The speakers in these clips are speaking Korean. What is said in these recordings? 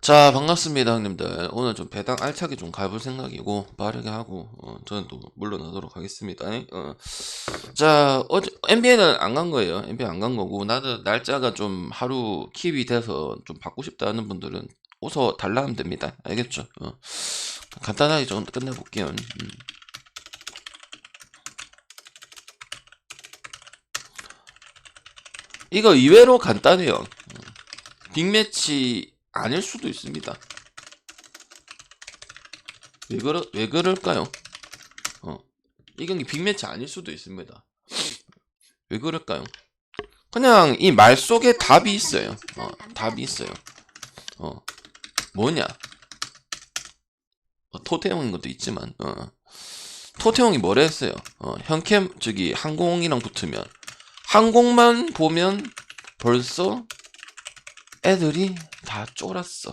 자, 반갑습니다, 형님들. 오늘 좀 배당 알차게 좀 가볼 생각이고, 빠르게 하고, 저는 또 물러나도록 하겠습니다. 자, NBA는 안 간 거예요. NBA 안 간 거고, 나도 날짜가 좀 하루 킵이 돼서 좀 받고 싶다 하는 분들은 오서 달라 하면 됩니다. 알겠죠? 간단하게 좀 끝내볼게요. 이거 의외로 간단해요. 빅매치 아닐 수도 있습니다. 왜 그럴까요? 이 경기 빅매치 아닐 수도 있습니다. 왜 그럴까요? 그냥 이 말 속에 답이 있어요. 답이 있어요. 뭐냐? 토태형인 것도 있지만, 토태형이 뭐라 했어요? 현캠, 항공이랑 붙으면, 항공만 보면 벌써 애들이 다 쫄았어.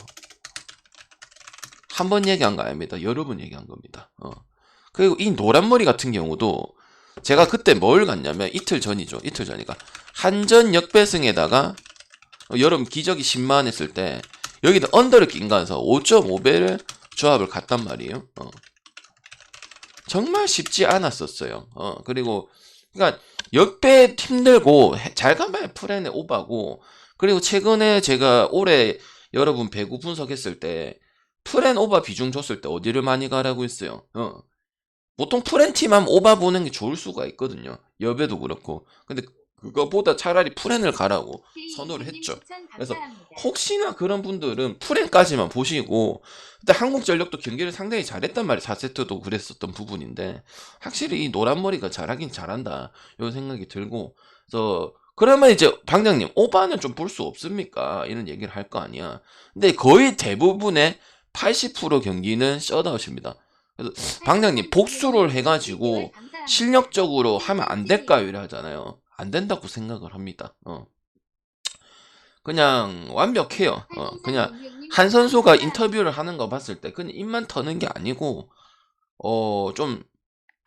한 번 얘기한 거 아닙니다. 여러 번 얘기한 겁니다. 그리고 이 노란머리 같은 경우도 제가 그때 뭘 갔냐면 이틀 전이죠. 이틀 전이가 한전 역배승에다가 여러분 기적이 10만 했을 때 여기다 언더를 낀가해서 5.5배를 조합을 갔단 말이에요. 정말 쉽지 않았었어요. 그리고 그러니까 역배 힘들고 잘 가봐야 프렌의 오바고, 그리고 최근에 제가 올해 여러분 배구 분석했을 때 프렌 오바 비중 줬을 때 어디를 많이 가라고 했어요. 보통 프렌팀하면 오바 보는 게 좋을 수가 있거든요. 여배도 그렇고. 근데 그거보다 차라리 프렌을 가라고 선호를 했죠. 그래서 혹시나 그런 분들은 프렌까지만 보시고, 일단 한국전력도 경기를 상당히 잘했단 말이에요. 4세트도 그랬었던 부분인데 확실히 이 노란머리가 잘하긴 잘한다 이런 생각이 들고, 그래서 그러면 이제 방장님 오바는 좀 볼 수 없습니까? 이런 얘기를 할 거 아니야. 근데 거의 대부분의 80% 경기는 셧아웃입니다. 그래서 방장님 복수를 해가지고 실력적으로 하면 안 될까요? 이래 하잖아요. 안 된다고 생각을 합니다. 그냥 완벽해요. 그냥 한 선수가 인터뷰를 하는 거 봤을 때 그냥 입만 터는 게 아니고, 좀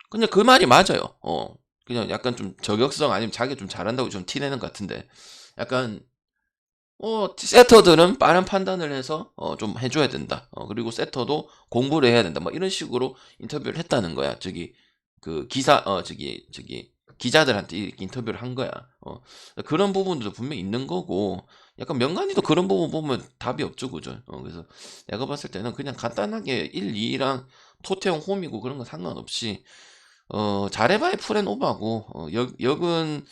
그냥 그 말이 맞아요. 그냥 약간 좀 저격성 아니면 자기 좀 잘한다고 좀 티내는 것 같은데, 약간 세터들은 빠른 판단을 해서 좀 해줘야 된다. 그리고 세터도 공부를 해야 된다. 뭐 이런 식으로 인터뷰를 했다는 거야. 그 기사 기자들한테 이렇게 인터뷰를 한 거야. 그런 부분도 분명히 있는 거고, 약간 명간이도 그런 부분 보면 답이 없죠, 그죠? 그래서 내가 봤을 때는 그냥 간단하게 1, 2랑 토태형 홈이고 그런 거 상관없이 잘해봐야 풀앤 오버고, 역은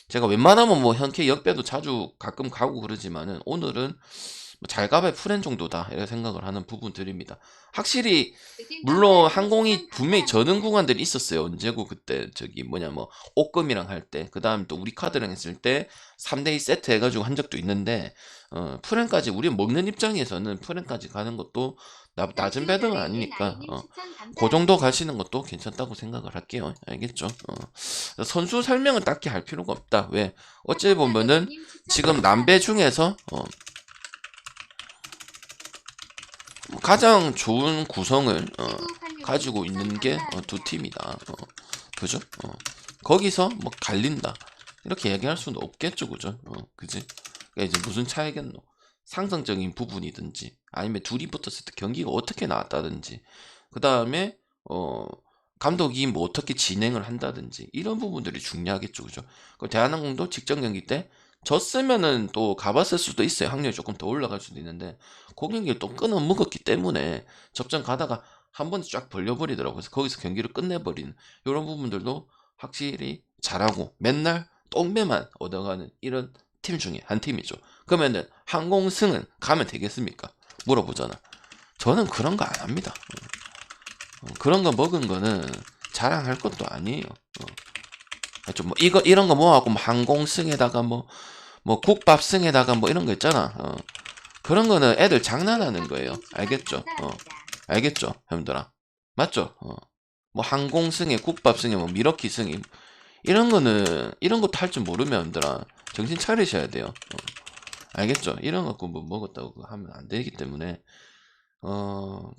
제가 웬만하면 뭐 현캐 역배도 자주 가끔 가고 그러지만은 오늘은 뭐잘 가봐야 풀앤 정도다 이렇게 생각을 하는 부분들입니다. 확실히 물론 항공이 분명히 저는 구간들이 있었어요. 언제고 그때 뭐 옥금이랑 할 때, 그 다음 또 우리 카드랑 했을 때 3대2 세트 해가지고 한 적도 있는데, 풀앤까지 우리 먹는 입장에서는 풀앤까지 가는 것도 낮은 배등은 아니니까 그 정도 가시는 것도 괜찮다고 생각을 할게요. 알겠죠? 선수 설명은 딱히 할 필요가 없다. 왜? 어찌 보면은 지금 남배 중에서 가장 좋은 구성을 가지고 있는 게 두 팀이다. 그죠? 거기서 뭐 갈린다 이렇게 얘기할 수는 없겠죠, 그죠? 그지? 그러니까 이제 무슨 차이겠노? 상성적인 부분이든지 아니면 둘이 붙었을 때 경기가 어떻게 나왔다든지, 그 다음에 감독이 뭐 어떻게 진행을 한다든지 이런 부분들이 중요하겠죠, 그죠? 그 대한항공도 직전 경기 때 졌으면은 또 가봤을 수도 있어요. 확률이 조금 더 올라갈 수도 있는데 그 경기를 또 끊어 먹었기 때문에 접전 가다가 한 번에 쫙 벌려버리더라고요. 그래서 거기서 경기를 끝내버리는 이런 부분들도 확실히 잘하고 맨날 똥배만 얻어가는 이런 팀 중에 한 팀이죠. 그러면은 항공승은 가면 되겠습니까? 물어보잖아. 저는 그런 거 안 합니다. 그런 거 먹은 거는 자랑할 것도 아니에요. 좀 뭐 이런 거 모아갖고 뭐 항공승에다가 뭐 국밥승에다가 뭐 이런 거 있잖아. 그런 거는 애들 장난하는 거예요. 알겠죠? 알겠죠, 형들아? 맞죠? 뭐 항공승에 국밥승에 뭐 미러키승에 이런 것도 할 줄 모르면 형들아 정신 차리셔야 돼요. 알겠죠? 이런 거 뭐 먹었다고 하면 안 되기 때문에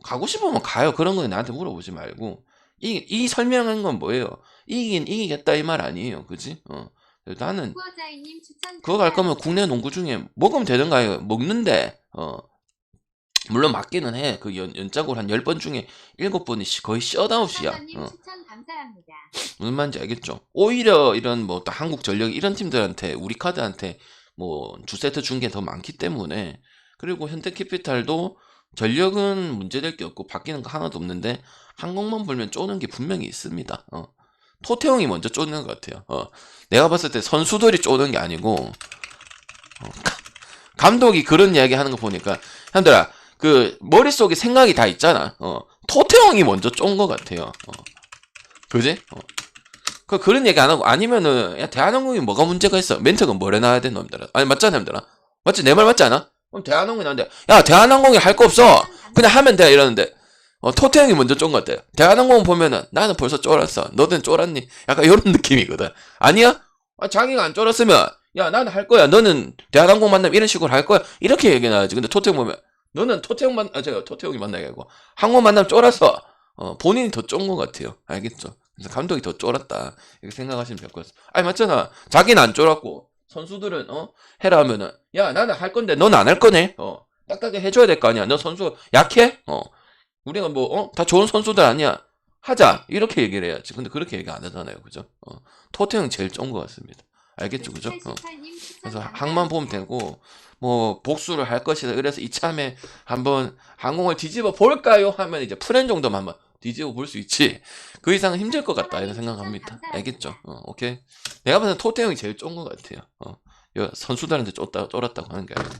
가고 싶으면 가요. 그런 거 나한테 물어보지 말고. 이 설명한 건 뭐예요? 이기긴 이기겠다 이 말 아니에요. 그지? 나는 그거 갈 거면 국내 농구 중에 먹으면 되는 거예요. 먹는데 물론 맞기는 해. 그 연짝으로 한 10번 중에 7번이 거의 셧아웃이야. 추천 감사합니다. 무슨 말인지 알겠죠? 오히려 이런 뭐 또 한국전력 이런 팀들한테 우리 카드한테 뭐 2세트 준 게 더 많기 때문에 그리고 현대캐피탈도 전력은 문제될 게 없고 바뀌는 거 하나도 없는데 한국만 보면 쪼는 게 분명히 있습니다. 토태형이 먼저 쪼는 것 같아요. 내가 봤을 때 선수들이 쪼는 게 아니고 감독이 그런 이야기 하는 거 보니까 형들아 그 머릿속에 생각이 다 있잖아. 토태형이 먼저 쫀 것 같아요. 그지? 그런 얘기 안 하고 아니면은 야 대한항공이 뭐가 문제가 있어? 멘트가 뭐래 나야 돼 놈들아. 아니 맞잖아 형들아. 맞지? 내 말 맞지 않아? 그럼 대한항공이 나는데 야 대한항공이 할 거 없어. 그냥 하면 돼 이러는데 토태형이 먼저 쫀 것 같아요. 대한항공 보면은 나는 벌써 쫄았어. 너는 쫄았니? 약간 이런 느낌이거든. 아니야? 자기가 안 쫄았으면 야 나는 할 거야. 너는 대한항공 만나면 이런 식으로 할 거야. 이렇게 얘기 나야지. 근데 토태형 보면 너는 토태형이 만나게 하고 항공 만나면 쫄았어. 본인이 더 쫀 것 같아요. 알겠죠? 그래서 감독이 더 쫄았다. 이렇게 생각하시면 될 것 같습니다. 아니 맞잖아. 자기는 안 쫄았고 선수들은 해라 하면은 야 나는 할 건데 넌 안 할 거네. 딱딱하게 해줘야 될 거 아니야. 너 선수 약해? 우리가 뭐 다 좋은 선수들 아니야. 하자 이렇게 얘기를 해야지. 근데 그렇게 얘기 안 하잖아요. 그죠? 토태형 제일 쫀 것 같습니다. 알겠죠? 그죠? 그래서 항만 보면 되고 뭐 복수를 할 것이다. 그래서 이참에 한번 항공을 뒤집어 볼까요? 하면 이제 프렌 정도만 한번 뒤집어 볼 수 있지. 그 이상은 힘들 것 같다 이런 생각합니다. 알겠죠? 오케이. 내가 봤을 때 토태형이 제일 쫀 것 같아요. 선수들한테 쫄았다고 하는 게 아니고.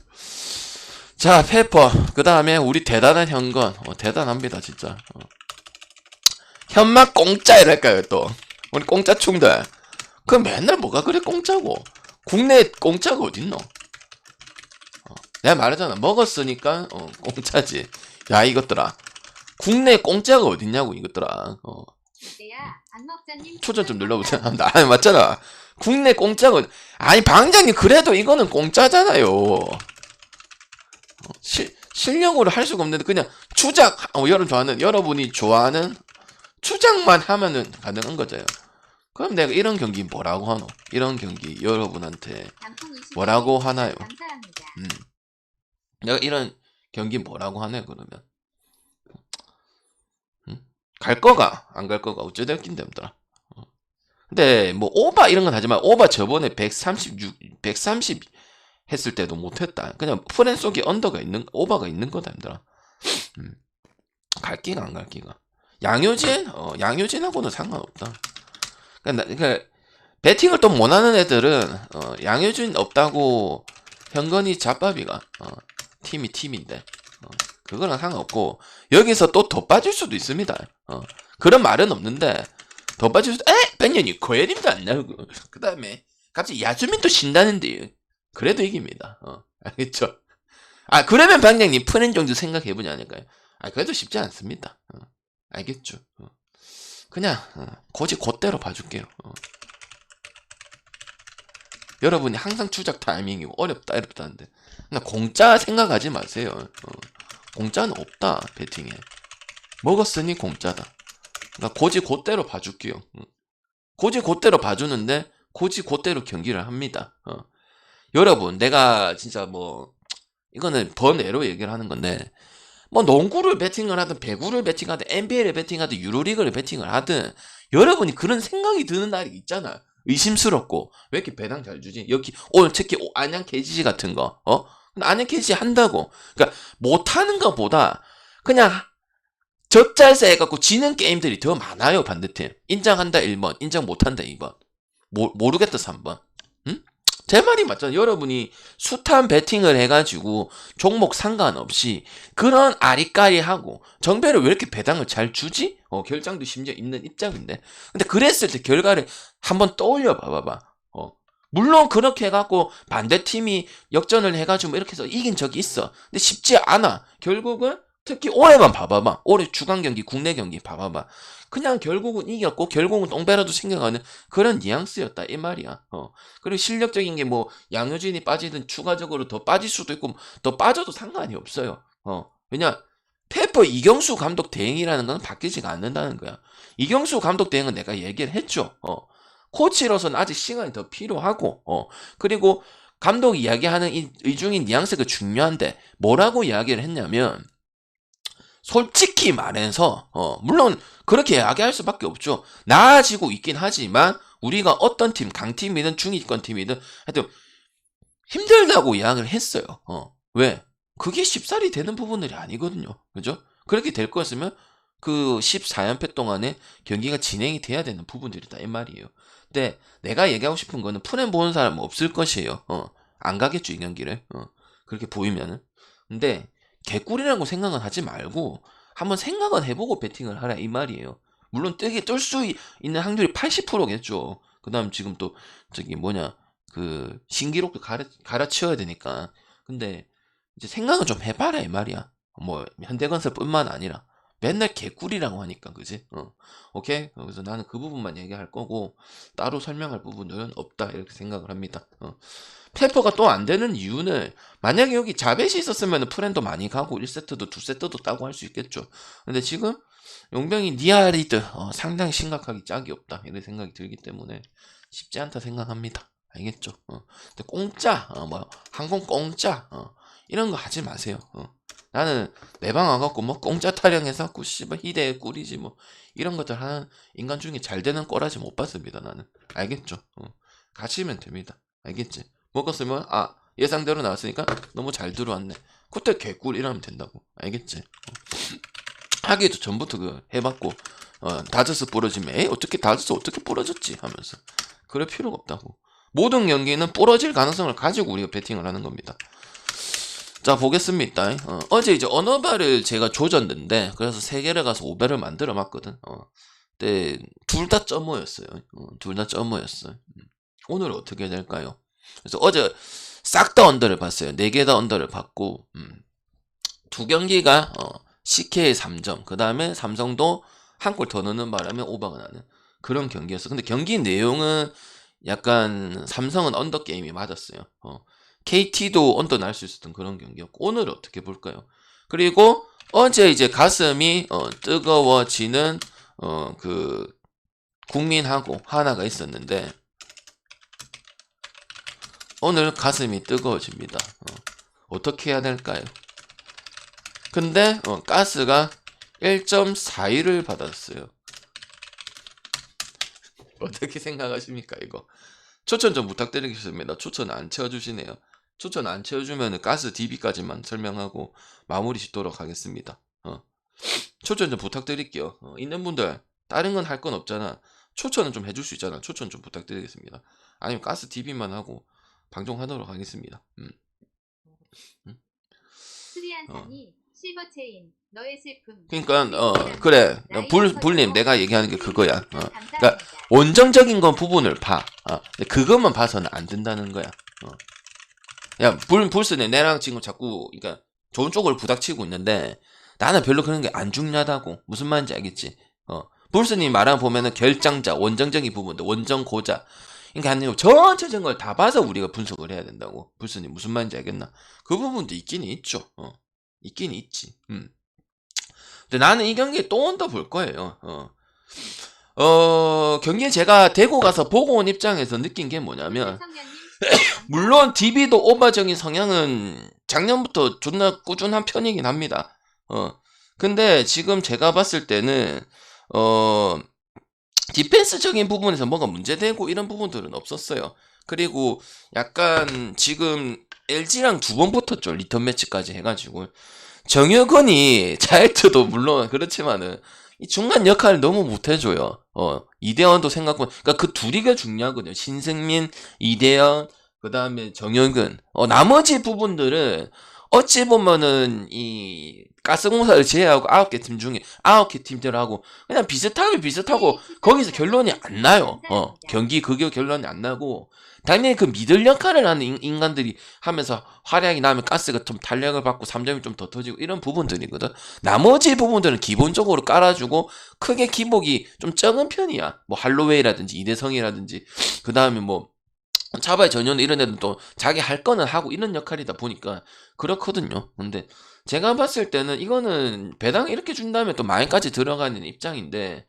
자 페퍼 그 다음에 우리 대단한 현건 대단합니다 진짜. 현막 공짜 이랄까요 또 우리 공짜 충들. 그 맨날 뭐가 그래 공짜고. 국내 공짜가 어딨노? 내가 말하잖아. 먹었으니까 공짜지. 야 이것들아. 국내 공짜가 어딨냐고 이것들아. 초전 좀 눌러보세요. 아 맞잖아. 국내 공짜가 아니 방장님 그래도 이거는 공짜잖아요. 실력으로 할 수가 없는데 그냥 추작 여러분이 좋아하는 추작만 하면은 가능한 거잖아요. 그럼 내가 이런 경기 뭐라고 하노? 이런 경기 여러분한테 뭐라고 하나요? 내가 이런 경기 뭐라고 하네 그러면 갈 거가 안 갈 거가 어찌됐긴 됩니다. 근데 뭐 오바 이런 건 하지만 오바 저번에 130 했을 때도 못했다. 그냥 프렌 속에 오바가 있는 거다 힘들어. 갈 기가 안 갈 기가. 양효진하고는 상관없다. 그러니까 배팅을 또 못하는 애들은 양효진 없다고 현건이 잡밥이가 팀인데 그거랑 상관없고 여기서 또 더 빠질 수도 있습니다. 그런 말은 없는데 더 빠질 수도 백년이 고혜림도 안 나오고 그 다음에 갑자기 야수민도 신다는데 그래도 이깁니다. 알겠죠? 그러면 방장님 프렌 정도 생각해보냐 하니까요. 그래도 쉽지 않습니다. 알겠죠? 그냥 고지 곧대로 봐줄게요. 여러분이 항상 추적 타이밍이고 어렵다 이렇다는데 그냥 공짜 생각하지 마세요. 공짜는 없다 배팅에. 먹었으니 공짜다. 그러니까 고지 곧대로 봐줄게요. 고지 곧대로 봐주는데 고지 곧대로 경기를 합니다. 여러분 내가 진짜 뭐 이거는 번외로 얘기를 하는 건데 뭐 농구를 배팅을 하든 배구를 배팅하든 NBA를 배팅하든 유로리그를 배팅을 하든 여러분이 그런 생각이 드는 날이 있잖아. 의심스럽고 왜 이렇게 배당 잘 주지? 여기 오늘 특히 안양 KGC 같은 거 안양 KGC 한다고 그러니까 못하는 것보다 그냥 적잘세 해갖고 지는 게임들이 더 많아요. 반대팀 인정한다 1번 인정 못한다 2번 모르겠다 3번 제 말이 맞잖아요. 여러분이 숱한 배팅을 해가지고 종목 상관없이 그런 아리까리하고 정배를 왜 이렇게 배당을 잘 주지? 결장도 심지어 있는 입장인데 근데 그랬을 때 결과를 한번 떠올려 봐봐. 물론 그렇게 해갖고 반대팀이 역전을 해가지고 이렇게 해서 이긴 적이 있어. 근데 쉽지 않아. 결국은 특히 올해만 봐봐봐. 올해 주간 경기 국내 경기 봐봐봐. 그냥 결국은 이겼고 결국은 똥배라도 챙겨가는 그런 뉘앙스였다 이 말이야. 그리고 실력적인 게 뭐 양효진이 빠지든 추가적으로 더 빠질 수도 있고 더 빠져도 상관이 없어요. 왜냐 페퍼 이경수 감독 대행이라는 건 바뀌지가 않는다는 거야. 이경수 감독 대행은 내가 얘기를 했죠. 코치로서는 아직 시간이 더 필요하고 그리고 감독이 이야기하는 이 중인 뉘앙스가 중요한데 뭐라고 이야기를 했냐면 솔직히 말해서 물론 그렇게 이야기할 수밖에 없죠. 나아지고 있긴 하지만 우리가 어떤 팀, 강팀이든 중위권 팀이든 하여튼 힘들다고 이야기를 했어요. 왜? 그게 쉽사리 되는 부분들이 아니거든요. 그죠? 그렇게 될 거였으면 그 14연패 동안에 경기가 진행이 돼야 되는 부분들이다 이 말이에요. 근데 내가 얘기하고 싶은 거는 프렘 보는 사람은 없을 것이에요. 안 가겠죠 이 경기를. 그렇게 보이면은. 근데 개꿀이라고 생각은 하지 말고 한번 생각은 해보고 배팅을 하라 이 말이에요. 물론 뜰 수 있는 확률이 80%겠죠. 그 다음 지금 또 저기 뭐냐 그 신기록도 갈아치워야 되니까. 근데 이제 생각은 좀 해봐라 이 말이야. 뭐 현대건설뿐만 아니라 맨날 개꿀이라고 하니까 그지? 오케이? 그래서 나는 그 부분만 얘기할 거고 따로 설명할 부분들은 없다 이렇게 생각을 합니다. 페퍼가 또 안 되는 이유는 만약에 여기 자벳이 있었으면 프렌도 많이 가고 1세트도 2세트도 따고 할 수 있겠죠. 근데 지금 용병이 니아리드 상당히 심각하게 짝이 없다 이런 생각이 들기 때문에 쉽지 않다 생각합니다. 알겠죠? 근데 공짜 뭐 항공 공짜 이런 거 하지 마세요. 나는 내 방 와갖고 뭐 공짜 타령해서 씨발 희대의 꿀이지 뭐 이런 것들 하는 인간 중에 잘 되는 꼬라지 못 봤습니다. 나는 알겠죠? 가시면 됩니다. 알겠지? 먹었으면 예상대로 나왔으니까 너무 잘 들어왔네. 그때 개꿀 이러면 된다고. 알겠지? 하기도 전부터 그 해봤고 다저스 부러지면 어떻게 다저스 어떻게 부러졌지 하면서 그럴 필요가 없다고. 모든 경기는 부러질 가능성을 가지고 우리가 배팅을 하는 겁니다. 자 보겠습니다. 어제 이제 언어바를 제가 조졌는데 그래서 3개를 가서 5배를 만들어 봤거든. 근데 둘 다 점오였어요. 둘 다 점오였어요. 오늘 어떻게 될까요? 그래서 어제 싹 다 언더를 봤어요. 4개 다 언더를 봤고 2경기가 CK 3점 그 다음에 삼성도 한 골 더 넣는 바람에 오버가 나는 그런 경기였어. 근데 경기 내용은 약간 삼성은 언더 게임이 맞았어요. KT도 언더 날 수 있었던 그런 경기였고 오늘 어떻게 볼까요? 그리고 어제 이제 가슴이 뜨거워지는 그 국민하고 하나가 있었는데 오늘 가슴이 뜨거워집니다. 어떻게 해야 될까요? 근데 가스가 1.41을 받았어요. 어떻게 생각하십니까 이거? 추천 좀 부탁드리겠습니다. 추천 안 채워주시네요. 추천 안 채워주면 가스 DB까지만 설명하고 마무리 짓도록 하겠습니다. 추천 좀 부탁드릴게요. 있는 분들 다른 건 할 건 없잖아. 추천은 좀 해줄 수 있잖아. 추천 좀 부탁드리겠습니다. 아니면 가스 DB만 하고 방송하도록 하겠습니다. 수리한상이 실버체인 너의 슬픔. 그러니까 그래 불님 내가 얘기하는 게 그거야. 그러니까 원정적인 건 부분을 봐. 근데 그것만 봐서는 안 된다는 거야. 야 불스네 내랑 지금 자꾸 그러니까 좋은 쪽을 부닥치고 있는데 나는 별로 그런 게 안 중요하다고. 무슨 말인지 알겠지? 불스님 말한 보면은 결정자 원정적인 부분들 원정고자 그러니까 아니요 전체적인 걸 다 봐서 우리가 분석을 해야 된다고. 불스님 무슨 말인지 알겠나? 그 부분도 있긴 있죠. 있긴 있지. 근데 나는 이 경기에 또 언더 볼 거예요. 경기에 제가 대구 가서 보고 온 입장에서 느낀 게 뭐냐면 물론 DB도 오버적인 성향은 작년부터 존나 꾸준한 편이긴 합니다. 근데 지금 제가 봤을 때는 디펜스적인 부분에서 뭐가 문제되고 이런 부분들은 없었어요. 그리고 약간 지금 LG랑 2번 붙었죠. 리턴 매치까지 해가지고 정혁은이 자이트도 물론 그렇지만은 이 중간 역할을 너무 못해줘요. 이대현도 생각보다 그러니까 그 둘이가 중요하거든요. 신승민, 이대현, 그 다음에 정혁은 나머지 부분들은 어찌 보면은 이 가스공사를 제외하고 9개 팀 중에 9개 팀들하고 그냥 비슷하면 비슷하고 거기서 결론이 안 나요. 경기 그게 결론이 안 나고 당연히 그 미들 역할을 하는 인간들이 하면서 활약이 나면 가스가 좀 탄력을 받고 3점이 좀 더 터지고 이런 부분들이거든. 나머지 부분들은 기본적으로 깔아주고 크게 기복이 좀 적은 편이야. 뭐 할로웨이라든지 이대성이라든지 그 다음에 뭐 차바의 전혀는 이런 애들 또 자기 할 거는 하고 이런 역할이다 보니까 그렇거든요. 근데 제가 봤을 때는 이거는 배당 이렇게 준다면 또 많이까지 들어가는 입장인데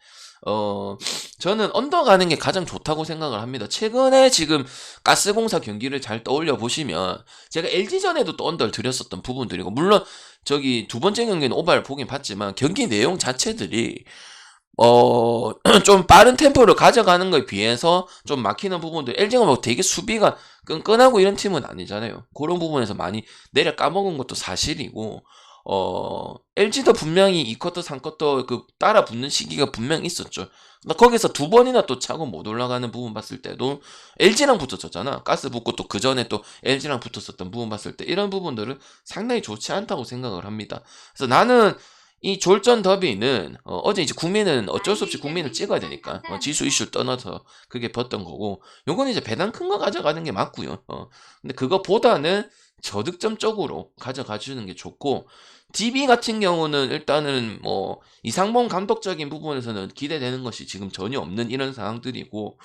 저는 언더 가는 게 가장 좋다고 생각을 합니다. 최근에 지금 가스공사 경기를 잘 떠올려 보시면 제가 LG전에도 또 언더를 드렸었던 부분들이고 물론 저기 두 번째 경기는 오바를 보긴 봤지만 경기 내용 자체들이 좀 빠른 템포를 가져가는 거에 비해서 좀 막히는 부분들, LG가 뭐 되게 수비가 끈끈하고 이런 팀은 아니잖아요. 그런 부분에서 많이 내려 까먹은 것도 사실이고, LG도 분명히 2쿼터, 3쿼터 그 따라 붙는 시기가 분명히 있었죠. 근데 거기서 두 번이나 또 차고 못 올라가는 부분 봤을 때도 LG랑 붙었었잖아. 가스 붙고 또 그 전에 또 LG랑 붙었었던 부분 봤을 때 이런 부분들은 상당히 좋지 않다고 생각을 합니다. 그래서 나는 이 졸전 더비는 어제 이제 국민은 어쩔 수 없이 국민을 찍어야 되니까 지수 이슈 떠나서 그게 봤던 거고, 요거는 이제 배당 큰 거 가져가는 게 맞고요. 근데 그거보다는 저득점 쪽으로 가져가 주는 게 좋고, DB 같은 경우는 일단은 뭐 이상범 감독적인 부분에서는 기대되는 것이 지금 전혀 없는 이런 상황들이고,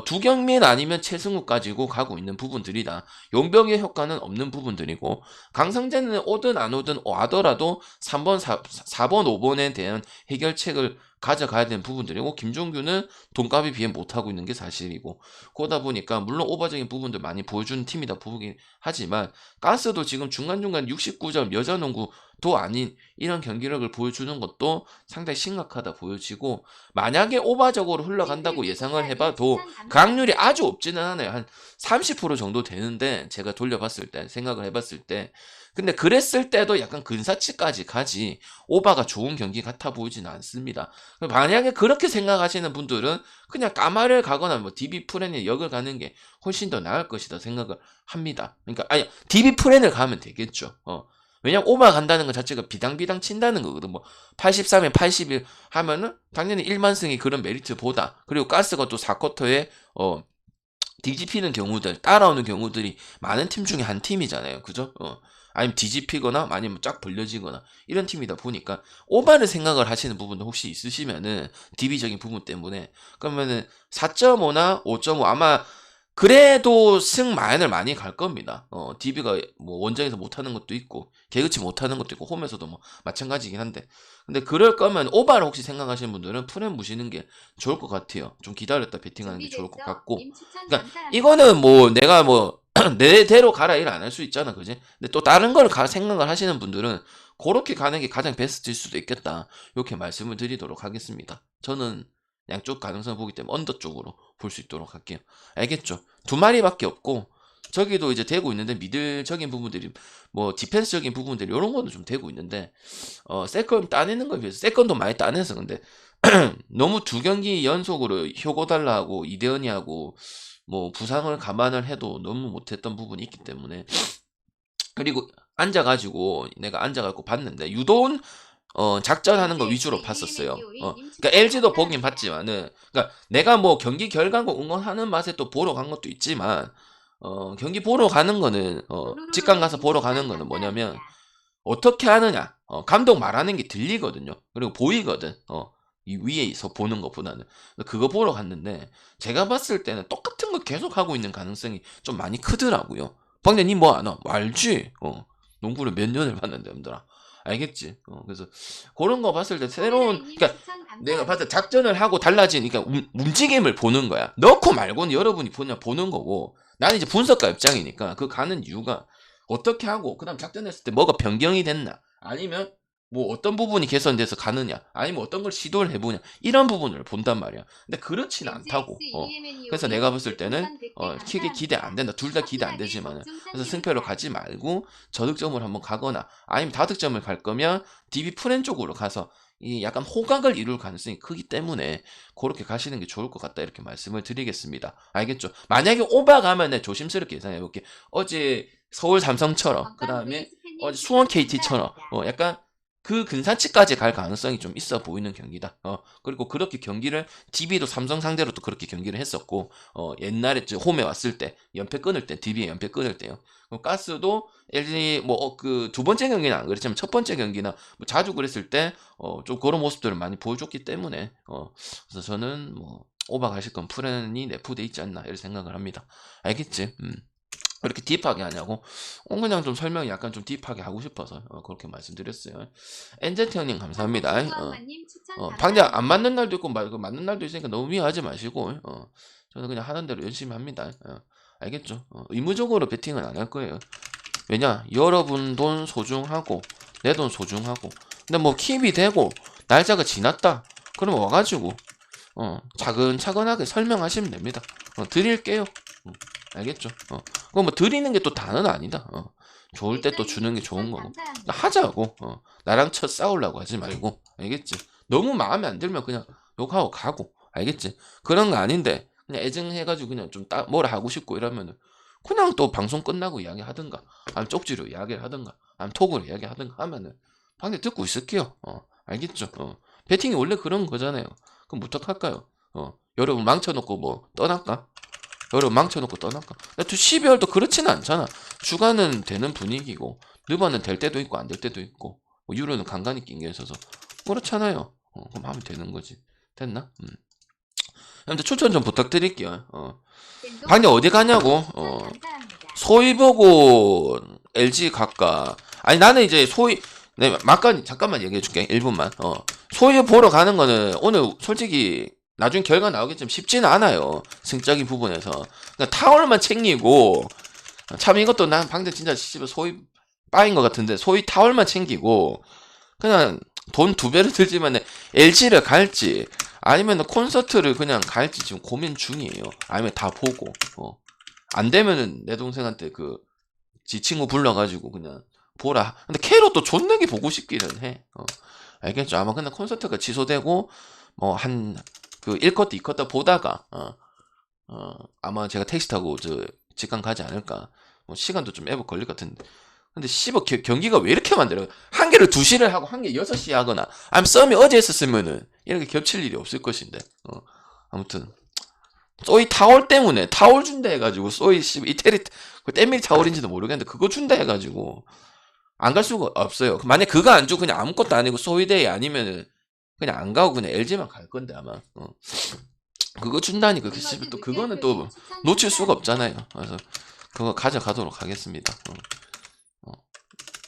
두경민 아니면 최승우 가지고 가고 있는 부분들이다. 용병의 효과는 없는 부분들이고, 강성재는 오든 안 오든 와더라도 3번, 4번, 5번에 대한 해결책을 가져가야 되는 부분들이고, 김종규는 돈값에 비해 못하고 있는 게 사실이고, 그러다 보니까 물론 오버적인 부분들 많이 보여주는 팀이다 보긴 하지만, 가스도 지금 중간중간 69점 여자농구도 아닌 이런 경기력을 보여주는 것도 상당히 심각하다 보여지고, 만약에 오버적으로 흘러간다고 예상을 해봐도 강률이 아주 없지는 않아요. 한 30% 정도 되는데, 제가 돌려봤을 때, 생각을 해봤을 때. 근데 그랬을 때도 약간 근사치까지 가지 오바가 좋은 경기 같아 보이지는 않습니다. 만약에 그렇게 생각하시는 분들은 그냥 까마를 가거나 뭐 DB 프렌의 역을 가는 게 훨씬 더 나을 것이다 생각을 합니다. 그러니까 아니 DB 프렌을 가면 되겠죠. 왜냐면 오바 간다는 것 자체가 비당비당 친다는 거거든. 뭐 83에 81 하면은 당연히 1만승이 그런 메리트보다, 그리고 가스가 또 4쿼터에 뒤집히는 경우들, 따라오는 경우들이 많은 팀 중에 한 팀이잖아요. 그죠? 아니면 뒤집히거나 아니면 쫙 벌려지거나 이런 팀이다 보니까 오바를 생각을 하시는 부분도 혹시 있으시면은 DB적인 부분 때문에 그러면은 4.5나 5.5 아마 그래도 승마연을 많이 갈 겁니다. DB가 뭐 원정에서 못하는 것도 있고 개그치 못하는 것도 있고 홈에서도 뭐 마찬가지긴 한데, 근데 그럴 거면 오바를 혹시 생각하시는 분들은 프렘 무시는 게 좋을 것 같아요. 좀 기다렸다 배팅하는 게 좋을 것 같고, 그러니까 이거는 뭐 내가 뭐 내대로 가라 일 안 할 수 있잖아, 그지? 근데 또 다른 걸 생각을 하시는 분들은 그렇게 가는 게 가장 베스트일 수도 있겠다. 이렇게 말씀을 드리도록 하겠습니다. 저는 양쪽 가능성을 보기 때문에 언더 쪽으로 볼 수 있도록 할게요. 알겠죠? 두 마리밖에 없고 저기도 이제 되고 있는데 미들적인 부분들이 뭐 디펜스적인 부분들이 이런 거는 좀 되고 있는데 세컨 따내는 거에 비해서 세컨도 많이 따내서 근데 너무 두 경기 연속으로 효고달라하고 이대현이하고 뭐 부상을 감안을 해도 너무 못했던 부분이 있기 때문에, 그리고 내가 앉아가지고 봤는데 유도훈 작전하는 거 위주로 봤었어요. 그러니까 LG도 보긴 봤지만은, 그러니까 내가 뭐 경기 결과고 응원하는 맛에 또 보러 간 것도 있지만, 경기 보러 가는 거는, 직관 가서 보러 가는 거는 뭐냐면, 어떻게 하느냐. 감독 말하는 게 들리거든요. 그리고 보이거든. 이 위에서 보는 것보다는. 그거 보러 갔는데, 제가 봤을 때는 똑같은 거 계속 하고 있는 가능성이 좀 많이 크더라고요. 방금 니 뭐 안 와? 알지? 농구를 몇 년을 봤는데, 얘들아. 알겠지? 그래서 그런 거 봤을 때 새로운, 그러니까 내가 봤을 때 작전을 하고 달라진, 그러니까 움직임을 보는 거야. 넣고 말고는 여러분이 보는 거고, 나는 이제 분석가 입장이니까 그 가는 이유가 어떻게 하고 그다음 작전했을 때 뭐가 변경이 됐나, 아니면 뭐 어떤 부분이 개선돼서 가느냐, 아니면 어떤 걸 시도를 해보냐, 이런 부분을 본단 말이야. 근데 그렇진 않다고. 그래서 내가 봤을 때는 크게 기대 안 된다. 둘 다 기대 안 되지만, 그래서 승패로 가지 말고 저득점을 한번 가거나 아니면 다득점을 갈 거면 DB 프렌 쪽으로 가서 이 약간 호각을 이룰 가능성이 크기 때문에 그렇게 가시는 게 좋을 것 같다, 이렇게 말씀을 드리겠습니다. 알겠죠? 만약에 오바 가면은 조심스럽게 예상해 볼게. 어제 서울 삼성처럼, 그 다음에 어제 수원 KT처럼 약간 그 근사치까지 갈 가능성이 좀 있어 보이는 경기다. 그리고 그렇게 경기를 DB도 삼성 상대로 또 그렇게 경기를 했었고, 옛날에 홈에 왔을 때 연패 끊을 때, DB의 연패 끊을 때요. 가스도 LG 뭐 그 두 번째 경기는 안 그랬지만 첫 번째 경기나 뭐 자주 그랬을 때 좀 그런 모습들을 많이 보여줬기 때문에 그래서 저는 뭐 오바 가실 건 프렌이 내포돼 있지 않나 이런 생각을 합니다. 알겠지? 왜 이렇게 딥하게 하냐고? 그냥 좀 설명이 약간 좀 딥하게 하고 싶어서 그렇게 말씀드렸어요. 엔제트 형님 감사합니다. 방장 안 맞는 날도 있고 맞는 날도 있으니까 너무 미워하지 마시고 저는 그냥 하는 대로 열심히 합니다. 알겠죠? 의무적으로 베팅은 안 할 거예요. 왜냐? 여러분 돈 소중하고 내 돈 소중하고. 근데 뭐 킵이 되고 날짜가 지났다 그러면 와가지고 차근차근하게 설명하시면 됩니다. 드릴게요. 알겠죠? 그럼 뭐 드리는 게 또 다는 아니다. 좋을 때 또 주는 게 좋은 거고. 하자고. 나랑 쳐 싸우려고 하지 말고. 알겠지? 너무 마음에 안 들면 그냥 욕하고 가고. 알겠지? 그런 거 아닌데 그냥 애증해가지고 그냥 좀 뭐라 하고 싶고 이러면은 그냥 또 방송 끝나고 이야기하든가 아니면 쪽지로 이야기를 하든가 아니면 톡으로 이야기하든가 하면은 방에 듣고 있을게요. 알겠죠? 배팅이 원래 그런 거잖아요. 그럼 어떡할까요? 여러분 망쳐놓고 뭐 떠날까? 여러분 망쳐놓고 떠날까? 12월도 그렇지는 않잖아. 주간은 되는 분위기고 느바는 될 때도 있고 안 될 때도 있고 뭐 유로는 간간히 낀 게 있어서 그렇잖아요. 그럼 하면 되는 거지. 됐나? 아무튼 추천 좀 부탁드릴게요. 방에 어디 가냐고? 소위 보고 LG 갈까? 아니 나는 이제 소위 네, 잠깐만 얘기해줄게. 1분만. 소위 보러 가는 거는 오늘 솔직히 나중에 결과 나오겠지만 쉽지는 않아요. 승적인 부분에서. 그러니까 타월만 챙기고 참 이것도 난 방금 진짜 소위 빠인 것 같은데 소위 타월만 챙기고 그냥 돈 2배를 들지만 LG를 갈지 아니면 콘서트를 그냥 갈지 지금 고민 중이에요. 아니면 다 보고 안 되면은 내 동생한테 지 친구 불러가지고 그냥 보라. 근데 캐럿도 존나게 보고 싶기는 해. 알겠죠? 아마 근데 콘서트가 취소되고 뭐 한 1컷 2컷 보다가 아마 제가 택시 타고 직관 가지 않을까. 뭐 시간도 좀 애복 걸릴 것 같은데. 근데 경기가 왜 이렇게 만들어요? 한 개를 2시를 하고 한 개 6시에 하거나 아니면 썸이 어제 했었으면은 이렇게 겹칠 일이 없을 것인데. 아무튼 소위 타월 때문에 타월 준다 해가지고 소위 이태리 때밀이 타월인지도 모르겠는데 그거 준다 해가지고 안 갈 수가 없어요. 만약 그거 안 주고 그냥 아무것도 아니고 소위데이 아니면은 그냥 안 가고 그냥 LG만 갈 건데 아마. 그거 준다니까 또 그거는 또 놓칠 수가 없잖아요. 그래서 그거 가져가도록 하겠습니다.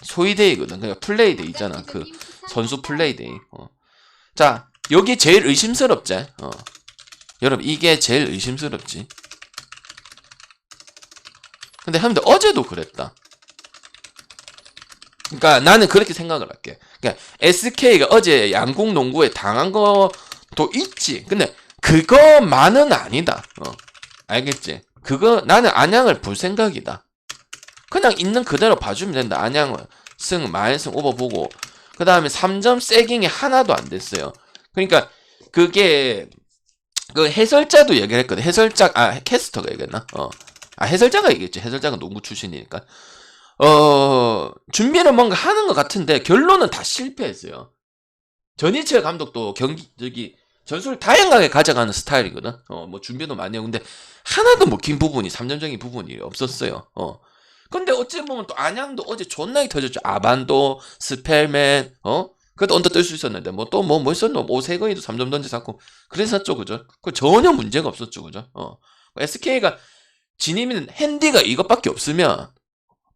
소위데이거든. 그냥 플레이데이 있잖아. 선수 플레이데이. 자, 여기 제일 의심스럽지? 여러분, 이게 제일 의심스럽지. 근데 형님들 어제도 그랬다. 그러니까 나는 그렇게 생각을 할게. 그러니까 SK가 어제 양궁 농구에 당한 것도 있지. 근데 그거만은 아니다. 알겠지? 나는 안양을 볼 생각이다. 그냥 있는 그대로 봐주면 된다. 안양은 마연승 오버 보고 그 다음에 3점 세깅이 하나도 안 됐어요. 그러니까 그게 해설자도 얘기를 했거든. 캐스터가 얘기했나? 해설자가 얘기했지. 해설자가 농구 출신이니까. 준비는 뭔가 하는 것 같은데 결론은 다 실패했어요. 전희철 감독도 전술을 다양하게 가져가는 스타일이거든. 뭐 준비도 많이 하고 근데 하나도 먹힌 부분이 3점적인 부분이 없었어요. 근데 어찌 보면 또 안양도 어제 존나게 터졌죠. 아반도, 스펠맨, 그래도 언더 뜰 수 있었는데 뭐 있었노? 오세근이도 3점 던져서 그랬었죠, 그죠? 전혀 문제가 없었죠, 그죠? SK가 진입은 핸디가 이것밖에 없으면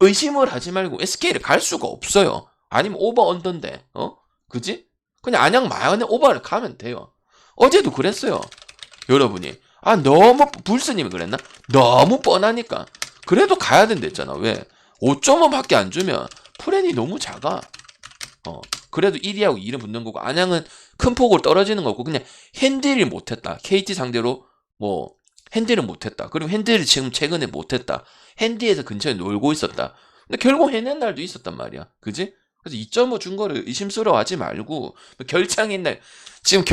의심을 하지 말고 SK를 갈 수가 없어요. 아니면 오버 언더인데, 그지? 그냥 안양 마연에 오버를 가면 돼요. 어제도 그랬어요. 여러분이. 너무, 불스님이 그랬나? 너무 뻔하니까. 그래도 가야 된다 했잖아. 왜? 5.5밖에 안 주면 프렌이 너무 작아. 그래도 1위하고 2를 붙는 거고, 안양은 큰 폭으로 떨어지는 거고, 그냥 핸들을 못했다. KT 상대로, 핸들을 못했다. 그리고 핸들을 지금 최근에 못했다. 핸디에서 근처에 놀고 있었다. 근데 결국 해낸 날도 있었단 말이야. 그지? 그래서 2.5 준 거를 의심스러워 하지 말고, 결장했날, 지금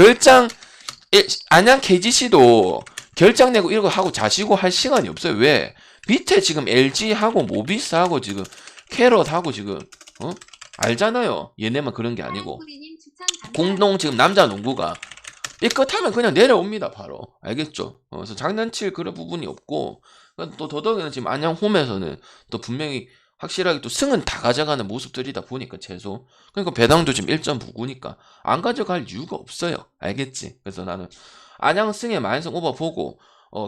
안양 KGC도 결장 내고 이런 거 하고 자시고 할 시간이 없어요. 왜? 밑에 지금 LG하고 모비스하고 지금 캐럿하고 지금, 알잖아요. 얘네만 그런 게 아니고. 공동 지금 남자 농구가 삐끗하면 그냥 내려옵니다. 바로. 알겠죠? 그래서 장난칠 그런 부분이 없고 또 더더욱이나 지금 안양 홈에서는 또 분명히 확실하게 또 승은 다 가져가는 모습들이다 보니까 최소 그러니까 배당도 지금 1.99니까 안 가져갈 이유가 없어요. 알겠지? 그래서 나는 안양 승에 마연승 오버 보고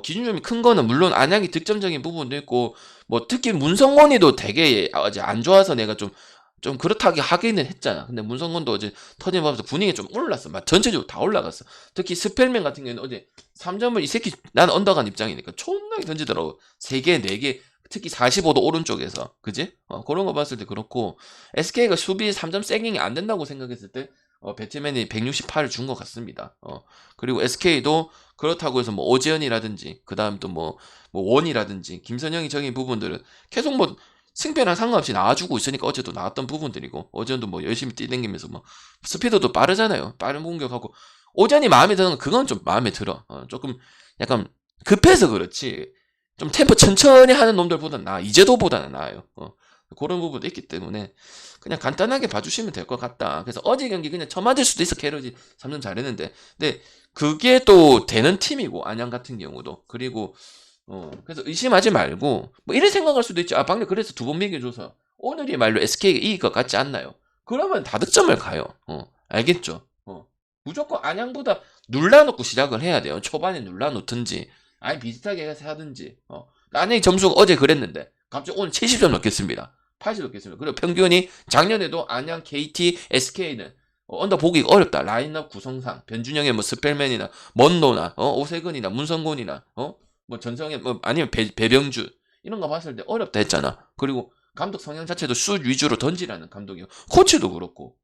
기준점이 큰 거는 물론 안양이 득점적인 부분도 있고 뭐 특히 문성곤이도 되게 어제 안 좋아서 내가 좀 그렇다게 하기는 했잖아. 근데 문성곤도 어제 터진면서 분위기 좀 올랐어. 막 전체적으로 다 올라갔어. 특히 스펠맨 같은 경우는 어제 3점을 이 새끼 나는 언더간 입장이니까 존나게 던지더라고. 3개, 4개 특히 45도 오른쪽에서 그지? 그런 거 봤을 때 그렇고 SK가 수비 3점 세깅이 안 된다고 생각했을 때 배트맨이 168을 준 것 같습니다. 그리고 SK도 그렇다고 해서 뭐 오재현이라든지 그 다음 또 뭐 원이라든지 김선영이 적인 부분들은 계속 뭐 승패랑 상관없이 나와주고 있으니까 어제도 나왔던 부분들이고 오재현도 뭐 열심히 뛰댕기면서 뭐 스피드도 빠르잖아요. 빠른 공격하고 오재현이 마음에 드는 건 그건 좀 마음에 들어. 조금 약간 급해서 그렇지. 좀 템포 천천히 하는 놈들보다는 나아. 이재도보다는 나아요. 그런 부분도 있기 때문에 그냥 간단하게 봐주시면 될 것 같다. 그래서 어제 경기 그냥 쳐맞을 수도 있어. 캐럿이 3점 잘했는데. 근데 그게 또 되는 팀이고 안양 같은 경우도. 그리고 그래서 의심하지 말고 뭐 이런 생각할 수도 있죠. 아 방금 그래서 2번 매겨줘서 오늘이 말로 SK가 이길 것 같지 않나요? 그러면 다득점을 가요. 알겠죠? 무조건 안양보다 눌러놓고 시작을 해야 돼요. 초반에 눌러놓든지 아니 비슷하게 해서 하든지 안양이 점수가 어제 그랬는데 갑자기 오늘 70점 넣겠습니다. 80 넣겠습니다. 그리고 평균이 작년에도 안양, KT, SK는 언더 보기가 어렵다. 라인업 구성상 변준영의 뭐 스펠맨이나 먼노나 오세근이나 문성곤이나 뭐 전성현 뭐 아니면 배병주 이런 거 봤을 때 어렵다 했잖아. 그리고 감독 성향 자체도 슛 위주로 던지라는 감독이요. 코치도 그렇고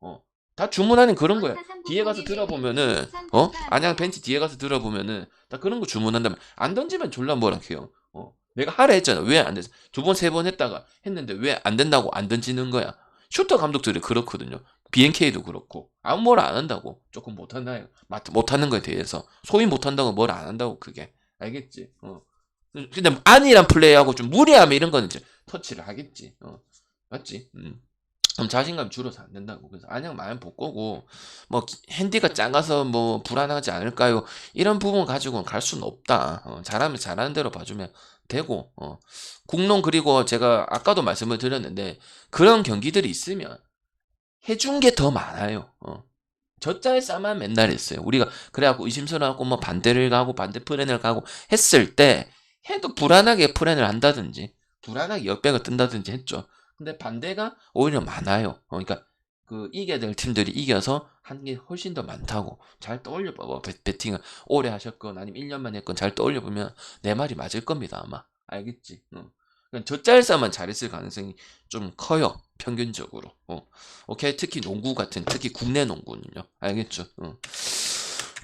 다 주문하는 그런 거야. 뒤에 가서 들어보면은 안양 벤치 뒤에 가서 들어보면은 다 그런 거 주문한다면 안 던지면 졸라 뭐라 해요. 내가 하라 했잖아. 왜 안 됐어? 2번 3번 했다가 했는데 왜 안 된다고 안 던지는 거야. 슈터 감독들이 그렇거든요. BNK도 그렇고 아무 뭘 안 한다고. 조금 못한다 못하는 거에 대해서 소위 못한다고 뭘 안 한다고. 그게 알겠지? 근데 안이란 플레이하고 좀 무리하면 이런 거는 이제 터치를 하겠지. 맞지? 그럼 자신감 줄어서 안 된다고. 그래서 안양 마음 볼 거고 뭐 핸디가 작아서 뭐 불안하지 않을까요? 이런 부분 가지고는 갈 수는 없다. 잘하면 잘하는 대로 봐주면 되고 국농 그리고 제가 아까도 말씀을 드렸는데 그런 경기들이 있으면 해준 게 더 많아요. 젖잘 싸만 맨날 했어요. 우리가 그래갖고 의심스러워하고 뭐 반대를 가고 반대 플랜을 가고 했을 때 해도 불안하게 플랜을 한다든지 불안하게 역백을 뜬다든지 했죠. 근데 반대가 오히려 많아요. 그러니까 그 이겨야 될 팀들이 이겨서 한 게 훨씬 더 많다고. 잘 떠올려봐봐. 배팅을 오래 하셨건 아니면 1년만 했건 잘 떠올려보면 내 말이 맞을 겁니다 아마. 알겠지? 젖잘싸만 잘했을 가능성이 좀 커요. 평균적으로. 오케이. 특히 농구 같은 특히 국내 농구는요. 알겠죠?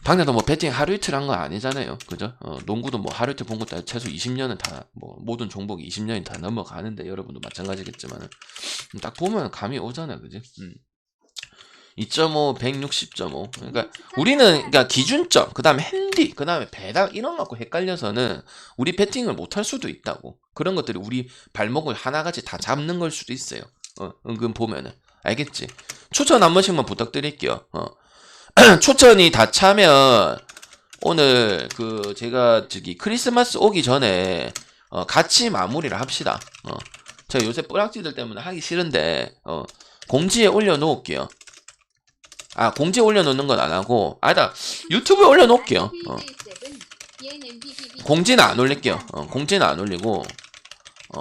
방금도 뭐 배팅 하루 이틀 한 거 아니잖아요. 그죠? 농구도 뭐 하루 이틀 본 것도 최소 20년은 다 뭐 모든 종목이 20년이 다 넘어가는데 여러분도 마찬가지겠지만 딱 보면 감이 오잖아. 그지? 2.5, 160.5. 그러니까 우리는 그러니까 기준점, 그다음에 핸디, 그다음에 배당 이런 거 갖고 헷갈려서는 우리 배팅을 못 할 수도 있다고. 그런 것들이 우리 발목을 하나같이 다 잡는 걸 수도 있어요. 은근 보면은. 알겠지? 추천 한 번씩만 부탁드릴게요. 추천이 다 차면 오늘 그 제가 저기 크리스마스 오기 전에 같이 마무리를 합시다. 제가 요새 뿌락지들 때문에 하기 싫은데 공지에 올려놓을게요. 공지에 올려놓는 건 안 하고 아니다 유튜브에 올려놓을게요. 공지는 안 올릴게요. 공지는 안 올리고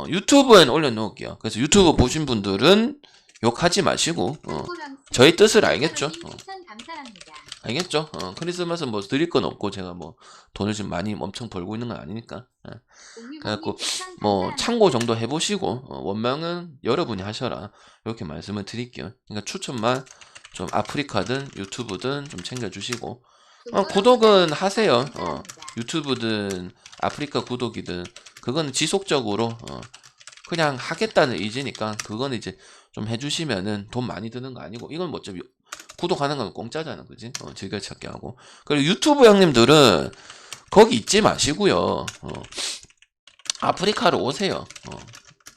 유튜브엔 올려놓을게요. 그래서 유튜브 보신 분들은 욕하지 마시고 저희 뜻을 알겠죠? 알겠죠? 크리스마스 뭐 드릴 건 없고 제가 뭐 돈을 지금 많이 엄청 벌고 있는 건 아니니까. 그래갖고 뭐 참고 정도 해보시고 원망은 여러분이 하셔라 이렇게 말씀을 드릴게요. 그러니까 추천만 좀 아프리카든 유튜브든 좀 챙겨주시고 구독은 하세요. 유튜브든 아프리카 구독이든 그거는 지속적으로 그냥 하겠다는 의지니까 그거는 이제 좀 해주시면은 돈 많이 드는 거 아니고 이건 뭐 좀 구독하는 건 공짜잖아. 그지? 즐겨찾기 하고. 그리고 유튜브 형님들은 거기 있지 마시고요. 아프리카로 오세요.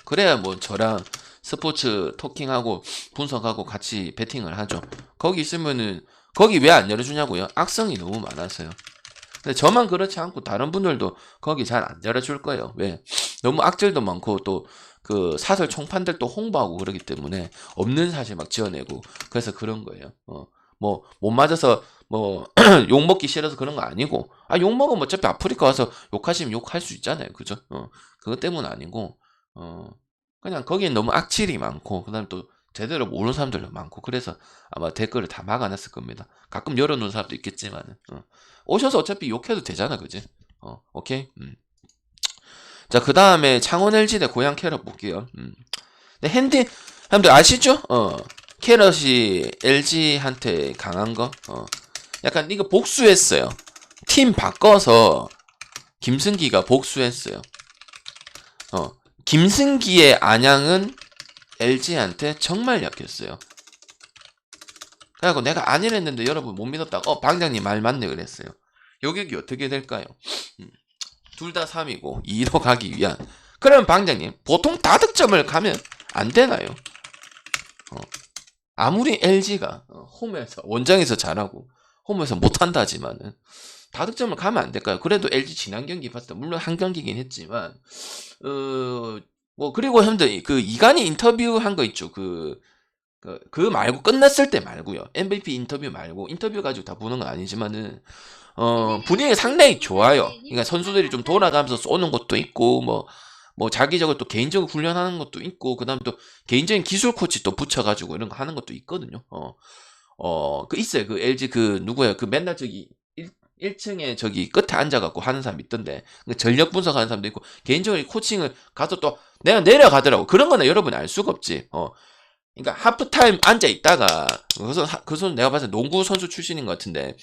그래야 뭐 저랑 스포츠 토킹하고 분석하고 같이 배팅을 하죠. 거기 있으면은 거기 왜 안 열어주냐고요? 악성이 너무 많아서요. 근데 저만 그렇지 않고 다른 분들도 거기 잘 안 열어줄 거예요. 왜? 너무 악질도 많고 또 그 사설 총판들 또 홍보하고 그러기 때문에 없는 사실 막 지어내고 그래서 그런 거예요. 뭐 못 맞아서 뭐 욕 먹기 싫어서 그런 거 아니고 욕 먹으면 어차피 아프리카 와서 욕하시면 욕할 수 있잖아요. 그죠? 그것 때문 아니고 그냥 거기엔 너무 악질이 많고 그다음에 또 제대로 모르는 사람들도 많고 그래서 아마 댓글을 다 막아놨을 겁니다. 가끔 열어놓은 사람도 있겠지만 오셔서 어차피 욕해도 되잖아. 그지? 오케이? 자, 그 다음에 창원 LG 대 고양 캐럿 볼게요. 근데 여러분들 아시죠? 캐럿이 LG한테 강한 거? 약간 이거 복수했어요. 팀 바꿔서 김승기가 복수했어요. 김승기의 안양은 LG한테 정말 약했어요. 그래갖고 내가 아니랬는데 여러분 못 믿었다가 방장님 말 맞네 그랬어요. 요격이 어떻게 될까요? 둘 다 3이고 2로 가기 위한. 그럼 방장님 보통 다득점을 가면 안 되나요? 아무리 LG가 홈에서 원정에서 잘하고 홈에서 못한다지만은 다득점을 가면 안 될까요? 그래도 LG 지난 경기 봤을 때 물론 한 경기긴 했지만 뭐 그리고 형들 그 이간이 인터뷰한 거 있죠. 그 말고 끝났을 때 말고요. MVP 인터뷰 말고 인터뷰 가지고 다 보는 건 아니지만은 분위기가 상당히 좋아요. 그러니까 선수들이 좀 돌아가면서 쏘는 것도 있고 뭐 자기적으로 또 개인적으로 훈련하는 것도 있고 그다음 또 개인적인 기술 코치 또 붙여가지고 이런 거 하는 것도 있거든요. 그 있어요. 그 LG 그 누구야? 그 맨날 저기 1층에 저기 끝에 앉아갖고 하는 사람 있던데 그 전력 분석하는 사람도 있고 개인적으로 이 코칭을 가서 또 내가 내려가더라고. 그런 거는 여러분 알 수가 없지. 그러니까 하프타임 앉아 있다가 그 선수 내가 봤을 때 농구 선수 출신인 것 같은데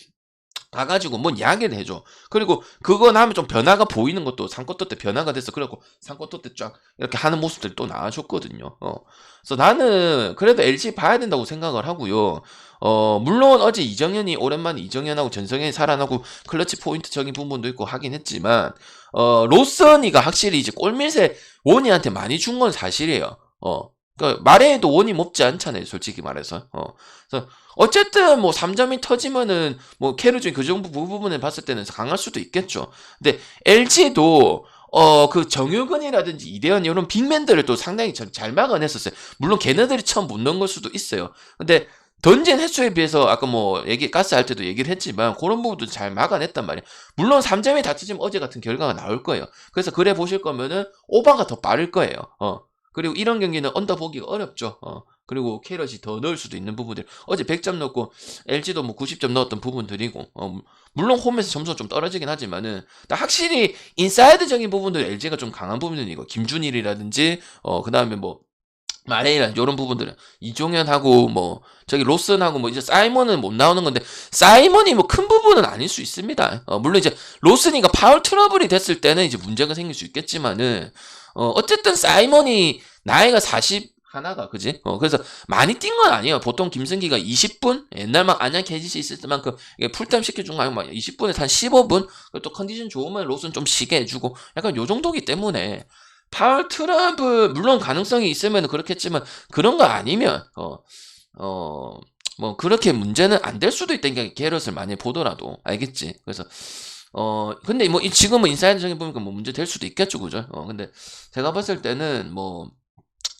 가가지고 뭔 이야기를 해줘. 그리고 그거 나면 좀 변화가 보이는 것도 3쿼터 때 변화가 됐어. 그래갖고 3쿼터 때 쫙 이렇게 하는 모습들이 또 나와줬거든요. 그래서 나는 그래도 LG 봐야 된다고 생각을 하고요. 물론 어제 이정현이 오랜만에 이정현하고 전성현이 살아나고 클러치 포인트적인 부분도 있고 하긴 했지만 로선이가 확실히 이제 골밑에 원희한테 많이 준 건 사실이에요. 그러니까 말해도 원이 높지 않잖아요, 솔직히 말해서. 그래서 어쨌든 뭐 3점이 터지면은 뭐 캐르준 그 정도 부분을 봤을 때는 강할 수도 있겠죠. 근데 LG도 그 정효근이라든지 이대현 이런 빅맨들을 또 상당히 잘 막아냈었어요. 물론 걔네들이 처음 못 넣은 걸 수도 있어요. 근데 던진 횟수에 비해서 아까 뭐 가스 할 때도 얘기를 했지만 그런 부분도 잘 막아냈단 말이에요. 물론 3점이 다 터지면 어제 같은 결과가 나올 거예요. 그래서 그래 보실 거면은 오바가 더 빠를 거예요. 그리고 이런 경기는 언더 보기가 어렵죠. 그리고 캐럿이 더 넣을 수도 있는 부분들. 어제 100점 넣고 LG도 뭐 90점 넣었던 부분들이고 물론 홈에서 점수가 좀 떨어지긴 하지만은 확실히 인사이드적인 부분들 LG가 좀 강한 부분들이고 김준일이라든지 그다음에 뭐 마레이란 이런 부분들은 이종현하고 뭐 저기 로슨하고 뭐 이제 사이먼은 못 나오는 건데 사이먼이 뭐 큰 부분은 아닐 수 있습니다. 물론 이제 로슨이가 파울 트러블이 됐을 때는 이제 문제가 생길 수 있겠지만은 어쨌든 사이먼이 나이가 40 하나가 그지? 그래서 많이 뛴 건 아니에요. 보통 김승기가 20분 옛날 막 안양 KGC 있을 때만큼 풀타임 시켜준 거 아니고 막 20분에서 한 15분 또 컨디션 좋으면 로슨 좀 쉬게 해주고 약간 요 정도기 때문에 파울 트러블 물론 가능성이 있으면 그렇겠지만 그런 거 아니면 뭐 그렇게 문제는 안 될 수도 있다니까 게럿을 많이 보더라도 알겠지? 그래서 근데 뭐 지금은 인사이드적인 보니까 뭐 문제 될 수도 있겠죠, 그죠? 근데 제가 봤을 때는 뭐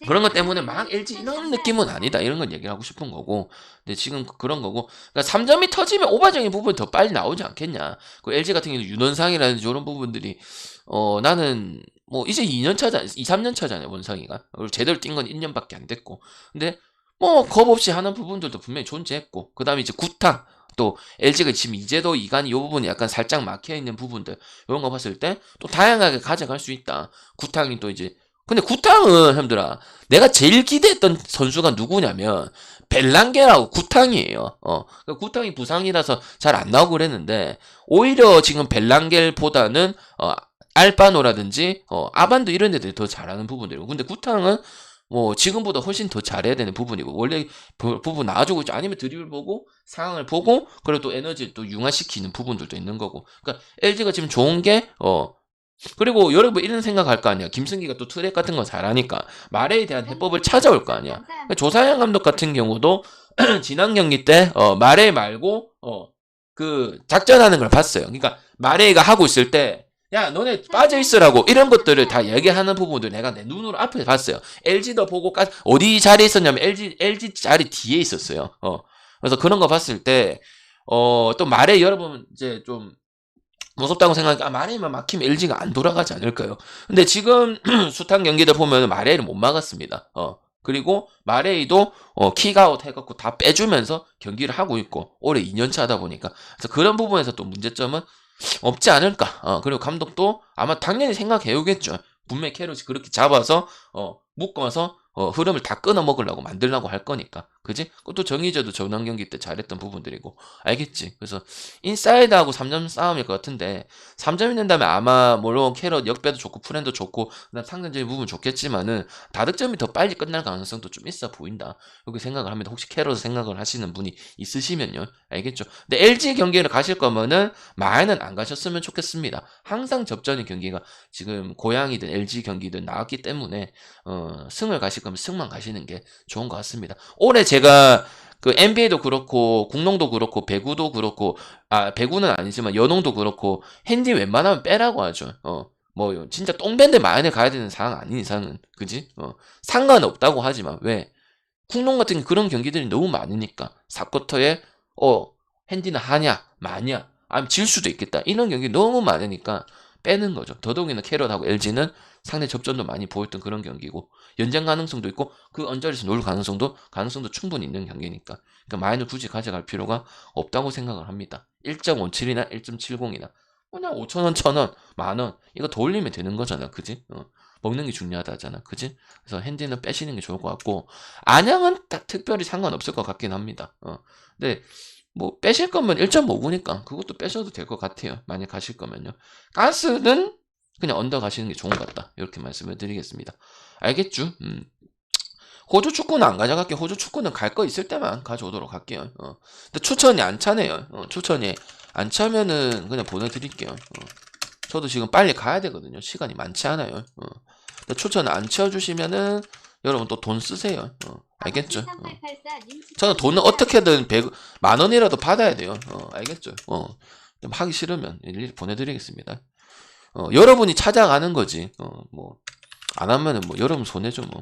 그런 것 때문에 막 LG 이런 느낌은 아니다 이런 걸 얘기를 하고 싶은 거고 근데 지금 그런 거고 그러니까 3점이 터지면 오바적인 부분이 더 빨리 나오지 않겠냐 그 LG 같은 경우는 윤원상이라든지 이런 부분들이 나는 뭐 이제 2년 차잖아 2, 3년 차잖아요 원상이가 그리고 제대로 뛴 건 1년밖에 안 됐고 근데 뭐 겁 없이 하는 부분들도 분명히 존재했고 그 다음에 이제 구탕 또 LG가 지금 이제도 이간이 이 부분이 약간 살짝 막혀있는 부분들 이런 거 봤을 때 또 다양하게 가져갈 수 있다 구탕이 또 이제 근데 구탕은 형들아 내가 제일 기대했던 선수가 누구냐면 벨랑게라고 구탕이에요. 구탕이 부상이라서 잘 안 나오고 그랬는데 오히려 지금 벨랑겔보다는 알바노라든지 아반도 이런 애들이 더 잘하는 부분들이고 근데 구탕은 뭐 지금보다 훨씬 더 잘해야 되는 부분이고 원래 부분 나와주고 있죠. 아니면 드리블 보고 상황을 보고 그리고 또 에너지를 또 융화시키는 부분들도 있는 거고 그러니까 LG가 지금 좋은 게 그리고 여러분 이런 생각할 거 아니야. 김승기가 또 트랙 같은 거 잘하니까 말에 대한 해법을 찾아올 거 아니야. 그러니까 조사영 감독 같은 경우도 지난 경기 때 말에 말고 그 작전하는 걸 봤어요. 그러니까 마레이가 하고 있을 때 야 너네 빠져 있으라고 이런 것들을 다 얘기하는 부분들 내가 내 눈으로 앞에 봤어요. LG도 보고 어디 자리에 있었냐면 LG 자리 뒤에 있었어요. 그래서 그런 거 봤을 때 또 마레이 여러분 이제 좀 무섭다고 생각하니까 마레이만 막히면 LG가 안 돌아가지 않을까요? 근데 지금 숱한 경기들 보면 마레이를 못 막았습니다. 그리고 마레이도 킥아웃 해갖고 다 빼주면서 경기를 하고 있고 올해 2년차 하다 보니까 그래서 그런 부분에서 또 문제점은 없지 않을까. 그리고 감독도 아마 당연히 생각해오겠죠. 분명히 캐럿이 그렇게 잡아서 묶어서 흐름을 다 끊어 먹으려고 만들려고 할 거니까. 그지? 그것도 정의저도 전원 경기 때 잘했던 부분들이고. 알겠지? 그래서 인사이드하고 3점 싸움일 것 같은데 3점이 된다면 아마 물론 캐럿 역배도 좋고 프렌도 좋고 그다음 상대적인 부분 좋겠지만은 다득점이 더 빨리 끝날 가능성도 좀 있어 보인다. 이렇게 생각을 합니다. 혹시 캐럿 생각을 하시는 분이 있으시면요. 알겠죠? 근데 LG 경기를 가실 거면은 마에는 안 가셨으면 좋겠습니다. 항상 접전인 경기가 지금 고양이든 LG 경기든 나왔기 때문에 승을 가실 거면 승만 가시는 게 좋은 것 같습니다. 올해 제가 그 NBA도 그렇고 공농도 그렇고 배구도 그렇고 배구는 아니지만 연홍도 그렇고 핸디 웬만하면 빼라고 하죠. 뭐 진짜 똥밴드 마연에 가야 되는 상황 아닌 이상은 그지? 상관없다고 하지만 왜? 쿵농 같은 그런 경기들이 너무 많으니까 4쿼터에 핸디는 하냐 마냐 아니면 질 수도 있겠다 이런 경기 너무 많으니까 빼는 거죠. 더더욱이나 캐럿하고 LG는 상대 접전도 많이 보였던 그런 경기고 연장 가능성도 있고 그 언저리에서 놀 가능성도 충분히 있는 경기니까 그러니까 마인을 굳이 가져갈 필요가 없다고 생각을 합니다. 1.57이나 1.70이나 그냥 5,000원, 1,000원, 만원 이거 더 올리면 되는 거잖아. 그지? 먹는 게 중요하다잖아. 그지? 그래서 핸디는 빼시는 게 좋을 것 같고 안양은 딱 특별히 상관없을 것 같긴 합니다. 근데 뭐 빼실 거면 1.59니까 그것도 빼셔도 될 것 같아요. 만약 가실 거면요. 가스는 그냥 언더 가시는 게 좋은 것 같다. 이렇게 말씀을 드리겠습니다. 알겠죠? 호주 축구는 안 가져갈게요. 호주 축구는 갈 거 있을 때만 가져오도록 할게요. 근데 추천이 안 차네요. 추천이 안 차면은 그냥 보내드릴게요. 저도 지금 빨리 가야 되거든요. 시간이 많지 않아요. 근데 추천 안 채워주시면은 여러분 또 돈 쓰세요. 알겠죠? 저는 돈은 어떻게든 10,000원이라도 받아야 돼요. 알겠죠? 좀 하기 싫으면 일일이 보내드리겠습니다. 여러분이 찾아가는 거지. 뭐 안 하면은 뭐 여러분 손해죠 뭐.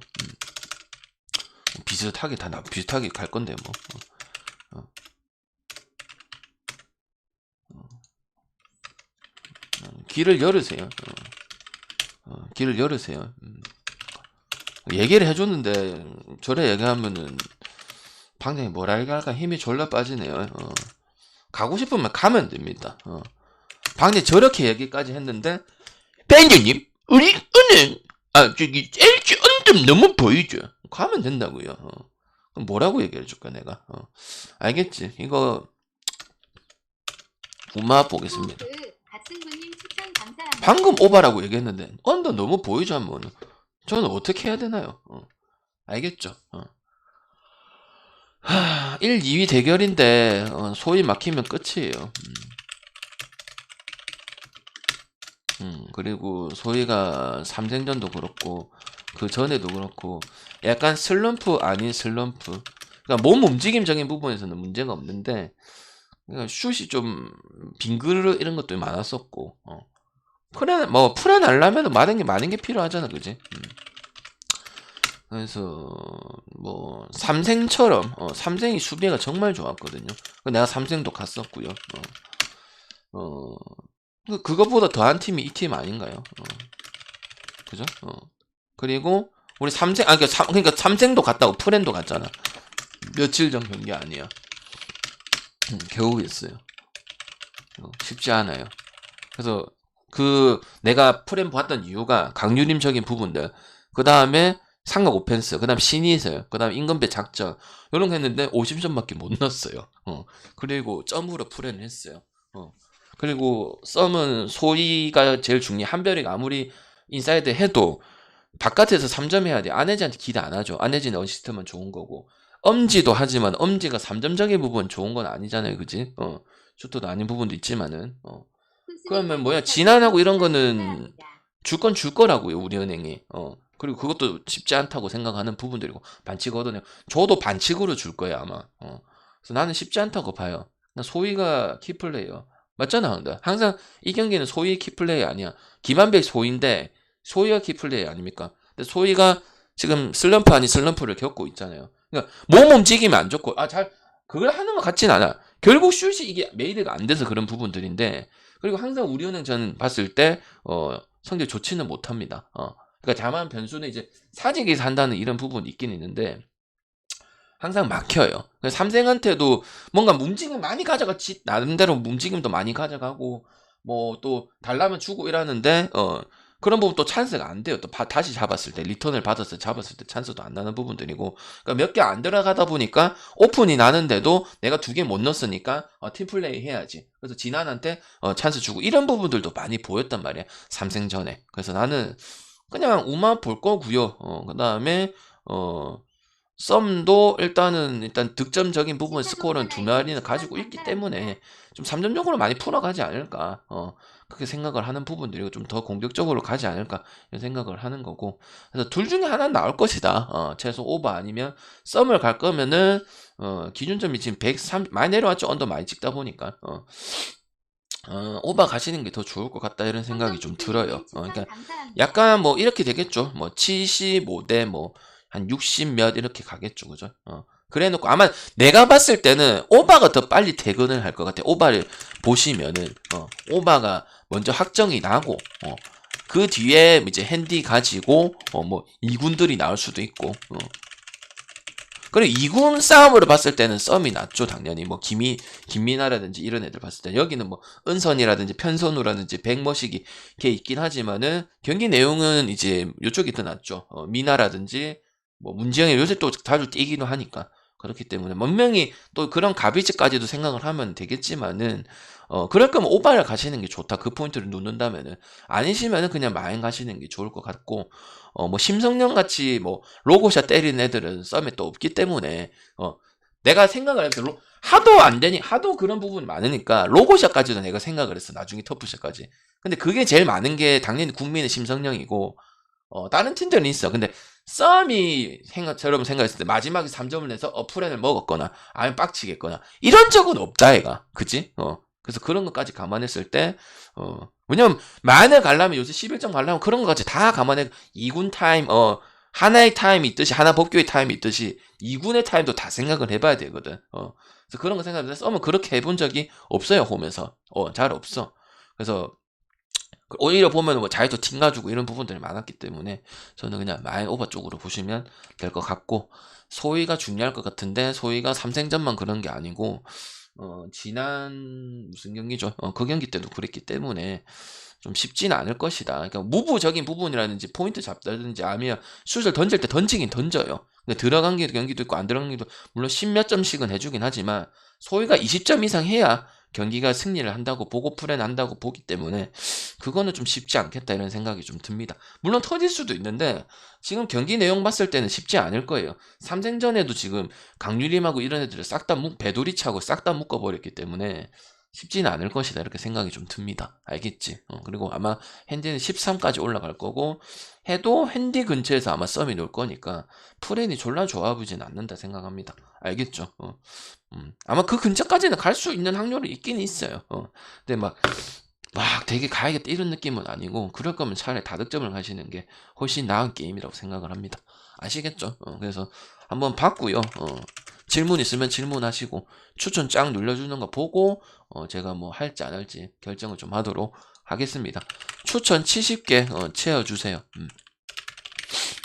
비슷하게 비슷하게 갈 건데 뭐. 길을 열으세요. 길을 열으세요. 얘기를 해줬는데 저래 얘기하면은 방장이 뭐랄까 힘이 졸라 빠지네요. 가고 싶으면 가면 됩니다. 방장이 저렇게 얘기까지 했는데 방장님 우리 은행 저기 LG 언점 너무 보이죠. 가면 된다고요. 그럼 뭐라고 얘기해 줄까 내가. 알겠지? 이거 우마 보겠습니다. 방금 오바라고 얘기했는데 언더 너무 보이죠 한번. 저는 어떻게 해야 되나요? 알겠죠? 1, 2위 대결인데 소위 막히면 끝이에요. 그리고 소희가 삼생전도 그렇고 그 전에도 그렇고 약간 슬럼프 아닌 슬럼프. 그러니까 몸 움직임적인 부분에서는 문제가 없는데 그러니까 슛이 좀 빙그르 이런 것도 많았었고 풀어내려면 많은 게 필요하잖아, 그지? 그래서 뭐 삼생처럼 삼생이 수비가 정말 좋았거든요. 내가 삼생도 갔었고요. 그것보다 더한 팀이 이 팀 아닌가요? 그죠? 그리고 우리 삼생 그러니까 삼생도 갔다고 프렌도 갔잖아. 며칠 전 경기 아니야. 겨우 했어요. 쉽지 않아요. 그래서 내가 프렌 봤던 이유가 강유림적인 부분들, 그 다음에 삼각 오펜스, 그 다음 신이슬, 그 다음 임금배 작전 이런 거 했는데 50점밖에 못 넣었어요. 그리고 점으로 프렌을 했어요. 그리고 썸은 소희가 제일 중요해. 한별이가 아무리 인사이드 해도 바깥에서 3점 해야 돼. 안혜지한테 기대 안 하죠. 안혜지는 어시스트만 좋은 거고. 엄지도 하지만 엄지가 3점적인 부분 좋은 건 아니잖아요. 그지? 슈터도 아닌 부분도 있지만은. 그러면 진안하고 이런 거는 줄 건 줄 거라고요. 우리 은행이. 그리고 그것도 쉽지 않다고 생각하는 부분들이고. 반칙 얻어내고. 저도 반칙으로 줄 거예요. 아마. 그래서 나는 쉽지 않다고 봐요. 소희가 키플레이어. 맞잖아. 근데 항상 이 경기는 소희 키플레이 아니야. 김한백 소희인데 소희가 키플레이 아닙니까? 근데 소희가 지금 슬럼프 아닌 슬럼프를 겪고 있잖아요. 그러니까 몸 움직이면 안 좋고 그걸 하는 것 같진 않아. 결국 슛이 이게 메이드가 안 돼서 그런 부분들인데 그리고 항상 우리은행 저는 봤을 때 성적 좋지는 못합니다. 그러니까 다만 변수는 이제 사직에서 한다는 이런 부분이 있긴 있는데 항상 막혀요. 삼생한테도 뭔가 움직임 많이 가져갔지. 나름대로 움직임도 많이 가져가고 뭐 또 달라면 주고 이러는데 그런 부분 또 찬스가 안 돼요. 또 다시 잡았을 때, 리턴을 잡았을 때 찬스도 안 나는 부분들이고, 그러니까 몇 개 안 들어가다 보니까 오픈이 나는데도 내가 2개 못 넣었으니까 팀플레이 해야지. 그래서 진한한테 찬스 주고 이런 부분들도 많이 보였단 말이야. 3생전에. 그래서 나는 그냥 우마 볼 거고요. 그 다음에 썸도 일단 득점적인 부분 스코어는 2마리는 가지고 있기 때문에 좀 3점적으로 많이 풀어가지 않을까. 그렇게 생각을 하는 부분들이고 좀 더 공격적으로 가지 않을까 이런 생각을 하는 거고. 그래서 둘 중에 하나는 나올 것이다. 최소 오버 아니면 썸을 갈 거면은 기준점이 지금 103 많이 내려왔죠. 언더 많이 찍다 보니까. 오바 가시는 게 더 좋을 것 같다 이런 생각이 좀 들어요. 그러니까 약간 뭐 이렇게 되겠죠. 뭐 75대 뭐 한 60 몇 이렇게 가겠죠, 그죠? 그래놓고 아마 내가 봤을 때는 오바가 더 빨리 퇴근을 할 것 같아. 오바를 보시면은 오바가 먼저 확정이 나고 그 뒤에 이제 핸디 가지고 뭐 2군들이 나올 수도 있고. 그리고 2군 싸움으로 봤을 때는 썸이 낫죠, 당연히. 뭐, 김민아라든지 이런 애들 봤을 때. 여기는 뭐, 은선이라든지 편선우라든지 백머식이 걔 있긴 하지만은, 경기 내용은 이제, 요쪽이 더 낫죠. 미나라든지, 뭐, 문지영이 요새 또 자주 뛰기도 하니까. 그렇기 때문에, 분명히 또 그런 가비즈까지도 생각을 하면 되겠지만은, 그럴 거면 오바를 가시는 게 좋다. 그 포인트를 놓는다면은. 아니시면은 그냥 마인 가시는 게 좋을 것 같고, 뭐, 심성령 같이 뭐, 로고샷 때리는 애들은 썸에 또 없기 때문에, 내가 생각을 해서, 하도 안 되니, 하도 그런 부분이 많으니까, 로고샷까지도 내가 생각을 했어. 나중에 터프샷까지. 근데 그게 제일 많은 게 당연히 국민의 심성령이고, 다른 팀들은 있어. 근데 썸이 여러분 생각했을 때 마지막에 3점을 내서 어프렌을 먹었거나, 아니면 빡치겠거나, 이런 적은 없다, 얘가. 그치? 그래서 그런 것까지 감안했을 때, 왜냐면, 만에 가려면 요새 11점 가려면 그런 것까지 다 감안해, 2군 타임, 하나의 타임이 있듯이, 하나 복귀의 타임이 있듯이, 2군의 타임도 다 생각을 해봐야 되거든. 그래서 그런 거 생각해서 썸은 그렇게 해본 적이 없어요, 홈에서. 잘 없어. 그래서, 오히려 보면 뭐 자유도 팀 가지고 이런 부분들이 많았기 때문에 저는 그냥 마인 오버 쪽으로 보시면 될 것 같고, 소위가 중요할 것 같은데 소위가 3생전만 그런 게 아니고 지난 무슨 경기죠? 그 경기 때도 그랬기 때문에 좀 쉽지는 않을 것이다. 그러니까 무부적인 부분이라든지 포인트 잡다든지 아니면 슛을 던질 때 던지긴 던져요. 근데 들어간 경기도 있고 안 들어간 경기도 물론 10몇 점씩은 해주긴 하지만 소위가 20점 이상 해야 경기가 승리를 한다고 보고 플랜 한다고 보기 때문에 그거는 좀 쉽지 않겠다 이런 생각이 좀 듭니다. 물론 터질 수도 있는데 지금 경기 내용 봤을 때는 쉽지 않을 거예요. 3생전에도 지금 강유림하고 이런 애들을 싹 다 배돌이 차고 싹 다 묶어버렸기 때문에 쉽지는 않을 것이다 이렇게 생각이 좀 듭니다. 알겠지? 그리고 아마 핸디는 13까지 올라갈 거고 해도 핸디 근처에서 아마 썸이 놀 거니까 프렌이 졸라 좋아 보진 않는다 생각합니다. 알겠죠? 아마 그 근처까지는 갈 수 있는 확률이 있긴 있어요. 근데 막 되게 가야겠다 이런 느낌은 아니고 그럴 거면 차라리 다득점을 가시는 게 훨씬 나은 게임이라고 생각을 합니다. 아시겠죠? 그래서 한번 봤고요. 질문 있으면 질문하시고 추천 쫙 눌러주는 거 보고 제가 뭐 할지 안 할지 결정을 좀 하도록 하겠습니다. 추천 70개 채워주세요.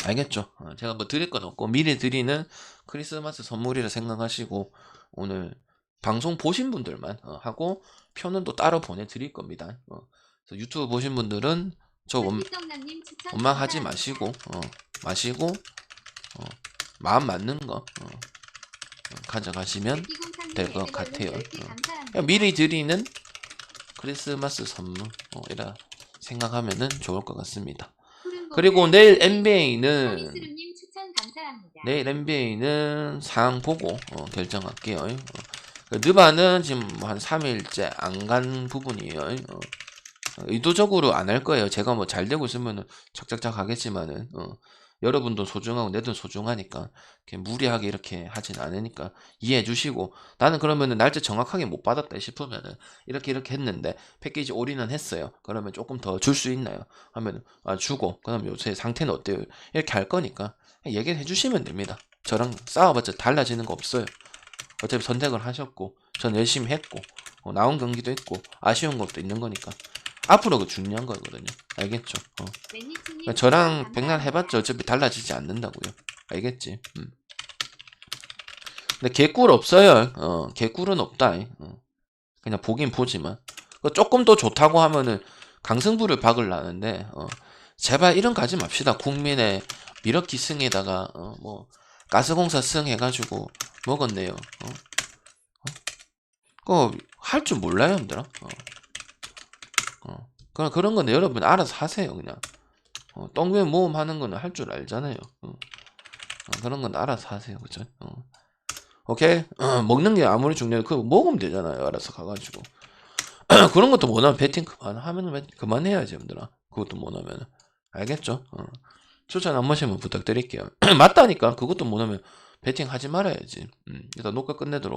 알겠죠? 제가 뭐 드릴 건 없고 미리 드리는 크리스마스 선물이라 생각하시고 오늘 방송 보신 분들만 하고 표는 또 따로 보내드릴 겁니다. 그래서 유튜브 보신 분들은 저 원망하지 마시고 마음 맞는 거 가져가시면 될 것 같아요. 미리 드리는 크리스마스 선물이라 생각하면은 좋을 것 같습니다. 그리고 내일 NBA는 상황 보고 결정할게요. 느바는 지금 한 3일째 안 간 부분이에요. 의도적으로 안 할 거예요. 제가 뭐 잘 되고 있으면 착착착 하겠지만은 여러분도 소중하고 내도 소중하니까 이렇게 무리하게 이렇게 하진 않으니까 이해해 주시고, 나는 그러면은 날짜 정확하게 못 받았다 싶으면은 이렇게 했는데 패키지 올인은 했어요. 그러면 조금 더 줄 수 있나요? 하면 주고, 그다음 요새 상태는 어때요? 이렇게 할 거니까 얘기해 주시면 됩니다. 저랑 싸워봤자 달라지는 거 없어요. 어차피 선택을 하셨고 전 열심히 했고 나온 경기도 있고 아쉬운 것도 있는 거니까 앞으로 그 중요한 거거든요. 알겠죠? 저랑 백날 해봤자 어차피 달라지지 않는다고요. 알겠지? 근데 개꿀 없어요. 개꿀은 없다. 그냥 보긴 보지만 조금 더 좋다고 하면은 강승부를 박으려는데 제발 이런 거 하지 맙시다. 국민의 미러키 승에다가 뭐 가스공사 승 해가지고 먹었네요. 그거 할 줄 몰라요, 얘들아. 그런 건 여러분 알아서 하세요, 그냥. 똥배 모험 하는 거는 할 줄 알잖아요. 그런 건 알아서 하세요, 그죠? 오케이? 먹는 게 아무리 중요해. 그거 먹으면 되잖아요, 알아서 가가지고. 그런 것도 못하면 배팅 그만하면 그만해야지, 얘들아. 그것도 못하면. 알겠죠? 추천 한 번씩만 부탁드릴게요. 맞다니까. 그것도 못하면 배팅 하지 말아야지. 일단 녹화 끝내도록